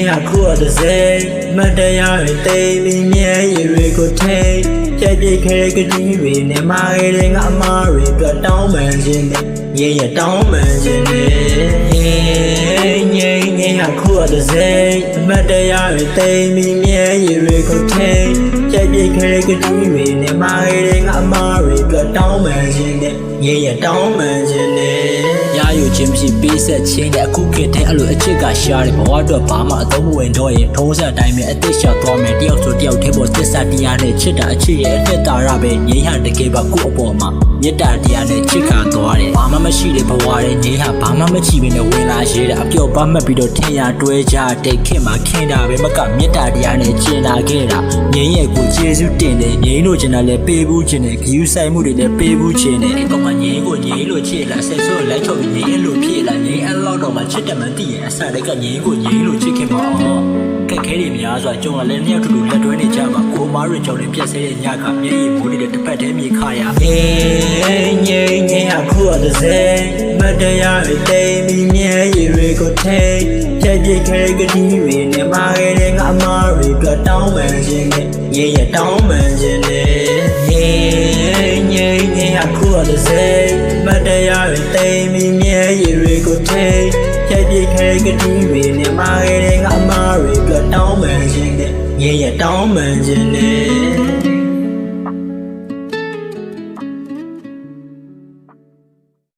ငါခုအတဲ့စေမတရားတွေတိမ်ပြီးမြဲရည်တွေကိုထိပြက်ပြက်ခဲကတိတွေနဲ့မာရတဲ့ငါအမားတွေအတွက်တောင်းပန်ခြင်းနဲ့ရတောင်းပန်ခြင်းနဲ့ငါခုအတဲ့စေမတရားတွေတိမ်ပြီးမြဲရည်တွေကိုထိပြက်ပြက်ခဲကတိတွေနဲ့မာရတဲ့ငါအမားတွေအတွက်တောင်းပန်ခြင်းနဲ့ရတောင်းပန်ခြင်းနဲ့ရယူခြင်းမရှိပေးဆက်ခြင်းနဲ့အခုခေတ်ထဲအဲ့လိုအချစ်ကရှားတယ်ဘဝအတွက်ဘာမှအသုံးမဝင်တော့ရင်ထုံးစံတိုင်းပဲအသက်ရှာသွားမယ်တယောက်ဆိုတယောက်ထဲပေါ်သစ္စာတရားနဲ့ချစ်တာအချစ်ရဲ့အသက်တာရပဲငြိမ်းဟန်တကယ်ပါကို့အပေါ်မှာမေတ္တာတရားနဲ့ချစ်ခံသွားတယ်ဘာမှမရှိတဲ့ဘဝရဲ့ငြိမ်းဟန်ဘာမှမချီဘဲနဲ့ဝင်လာရဲတာအပျော်ပါမှတ်ပြီးတော့ထင်ရတွဲကြတဲ့ခင်မှာခင်တာပဲမကမေတ္တာတရားနဲ့ကျင်လာခဲ့တာငြိမ်းရဲ့ကိုကျေးဇူးတင်တယ်ငြိမ်းလို့ကျင်တာလည်းပေးဘူးခြင်းနဲ့ဂရုစိုက်မှုတွေလည်းပေးဘူးခြင်းနဲ့ဒီကောင်ကငြိမ်းကိုငြိမ်းလို့ချစ်လာဆက်ဆိုလိုက်ချုပ်ပြီးငြိမ်းလို့ဖြစ်လာငြိမ်းအဲ့လောက်တော့မှချစ်တယ်မှသိရင်အစတည်းကငြိမ်းကိုငြိမ်းလို့ချစ်ခင်ပါအောင်ကဲခဲတွေများစွာကြုံလာလဲနှစ်ယောက်တူလက်တွဲနေကြပါကိုမားရကြောင့်လည်းပြက်ဆဲတဲ့ညကမျက်ရည်မိုးနေတဲ့တစ်ဖက်တည်းမြေခါရငါခုအတဲ့စေမတရားတွေတိမ်ပြီးမြဲရည်တွေကိုထိပြက်ပြက်ခဲကတိတွေနဲ့မာရတဲ့ငါအမားတွေအတွက်တောင်းပန်ခြင်းနဲ့ရတောင်းပန်ခြင်းနဲ့ငါခုအတဲ့စေမတရားတွေတိမ်ပြီးမြဲရည်တွေကိုထိပြက်ပြက်ခဲကတိတွေနဲ့မာရတဲ့ငါအမားတွေအတွက်တောင်းပန်ခြင်းနဲ့ရတောင်းပန်ခြင်းနဲ့